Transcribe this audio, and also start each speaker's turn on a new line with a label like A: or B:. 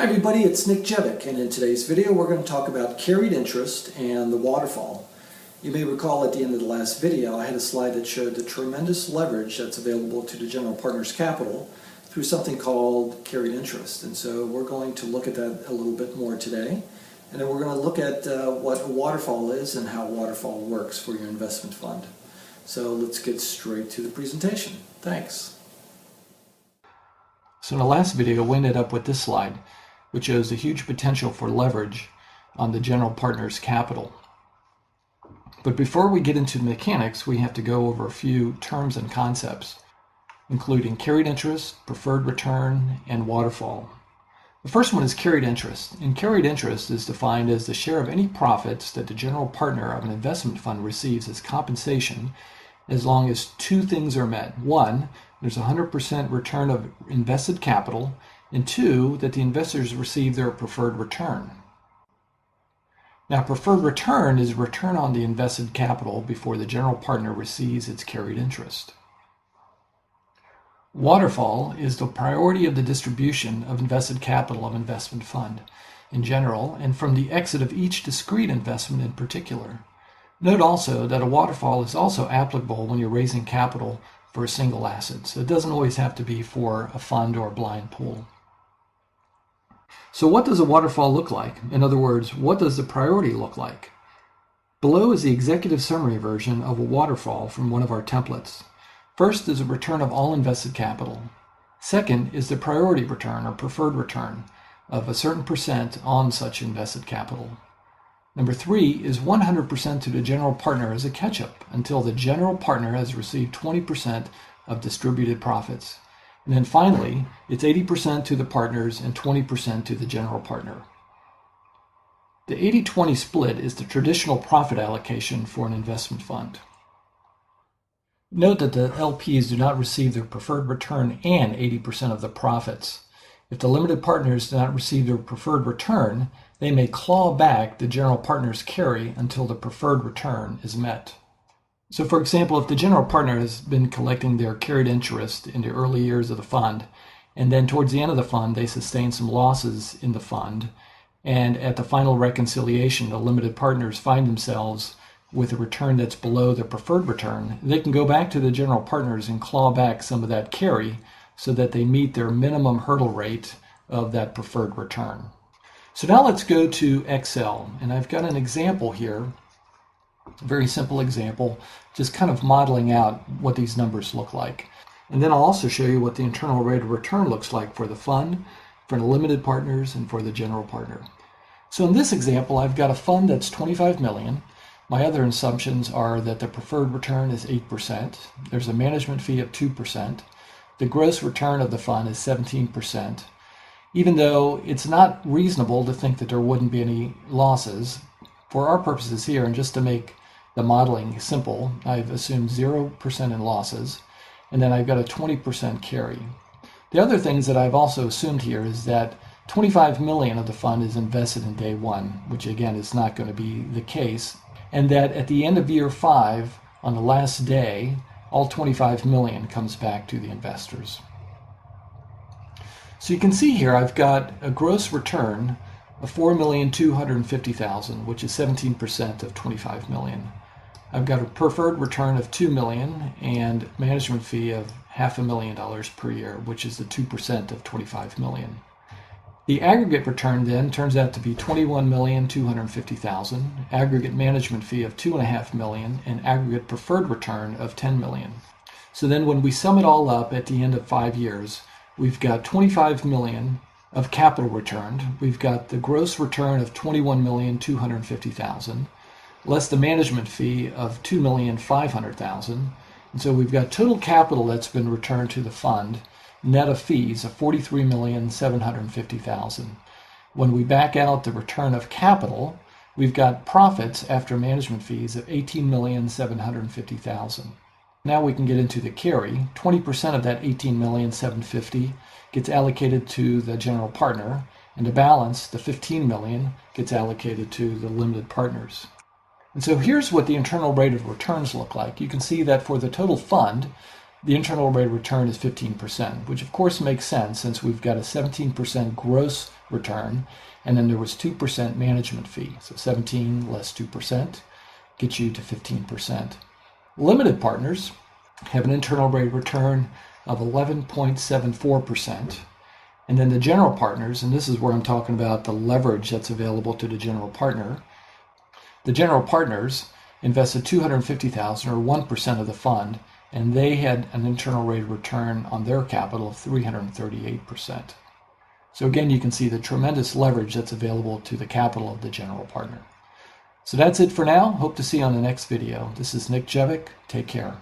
A: Hi everybody, it's Nick Jevick, and in today's video we're going to talk about carried interest and the waterfall. You may recall at the end of the last video I had a slide that showed the tremendous leverage that's available to the general partner's capital through something called carried interest. And so we're going to look at that a little bit more today, and then we're going to look at what a waterfall is and how a waterfall works for your investment fund. So let's get straight to the presentation. Thanks.
B: So in the last video we ended up with this slide, which shows the huge potential for leverage on the general partner's capital. But before we get into the mechanics, we have to go over a few terms and concepts, including carried interest, preferred return, and waterfall. The first one is carried interest, and carried interest is defined as the share of any profits that the general partner of an investment fund receives as compensation as long as two things are met. One, there's 100% return of invested capital, and two, that the investors receive their preferred return. Now, preferred return is return on the invested capital before the general partner receives its carried interest. Waterfall is the priority of the distribution of invested capital of investment fund in general, and from the exit of each discrete investment in particular. Note also that a waterfall is also applicable when you're raising capital for a single asset, so it doesn't always have to be for a fund or a blind pool. So what does a waterfall look like? In other words, what does the priority look like? Below is the executive summary version of a waterfall from one of our templates. First is a return of all invested capital. Second is the priority return or preferred return of a certain percent on such invested capital. Number 3 is 100% to the general partner as a catch-up until the general partner has received 20% of distributed profits. And then finally, it's 80% to the partners and 20% to the general partner. The 80-20 split is the traditional profit allocation for an investment fund. Note that the LPs do not receive their preferred return and 80% of the profits. If the limited partners do not receive their preferred return, they may claw back the general partner's carry until the preferred return is met. So for example, if the general partner has been collecting their carried interest in the early years of the fund, and then towards the end of the fund they sustain some losses in the fund, and at the final reconciliation the limited partners find themselves with a return that's below their preferred return, they can go back to the general partners and claw back some of that carry so that they meet their minimum hurdle rate of that preferred return. So now let's go to Excel, and I've got an example here, a very simple example, just kind of modeling out what these numbers look like. And then I'll also show you what the internal rate of return looks like for the fund, for the limited partners, and for the general partner. So in this example, I've got a fund that's $25 million. My other assumptions are that the preferred return is 8%. There's a management fee of 2%. The gross return of the fund is 17%. Even though it's not reasonable to think that there wouldn't be any losses, for our purposes here, and just to make the modeling simple, I've assumed 0% in losses, and then I've got a 20% carry. The other things that I've also assumed here is that $25 million of the fund is invested in day one, which again is not going to be the case, and that at the end of year 5, on the last day, all $25 million comes back to the investors. So you can see here I've got a gross return of $4,250,000, which is 17% of $25 million. I've got a preferred return of $2 million and management fee of $500,000 per year, which is the 2% of $25 million. The aggregate return then turns out to be $21,250,000, aggregate management fee of $2.5 million, and aggregate preferred return of $10 million. So then when we sum it all up at the end of 5 years, we've got $25 million of capital returned. We've got the gross return of $21,250,000, less the management fee of $2,500,000. And so we've got total capital that's been returned to the fund, net of fees of $43,750,000. When we back out the return of capital, we've got profits after management fees of $18,750,000. Now we can get into the carry. 20% of that $18,750,000 gets allocated to the general partner, and the balance, the $15 million, gets allocated to the limited partners. And so here's what the internal rate of returns look like. You can see that for the total fund, the internal rate of return is 15%, which of course makes sense since we've got a 17% gross return, and then there was 2% management fee. So 17 less 2% gets you to 15%. Limited partners have an internal rate of return of 11.74%. And then the general partners, and this is where I'm talking about the leverage that's available to the general partner. The general partners invested $250,000 or 1% of the fund, and they had an internal rate of return on their capital of 338%. So again, you can see the tremendous leverage that's available to the capital of the general partner. So that's it for now. Hope to see you on the next video. This is Nick Jevick. Take care.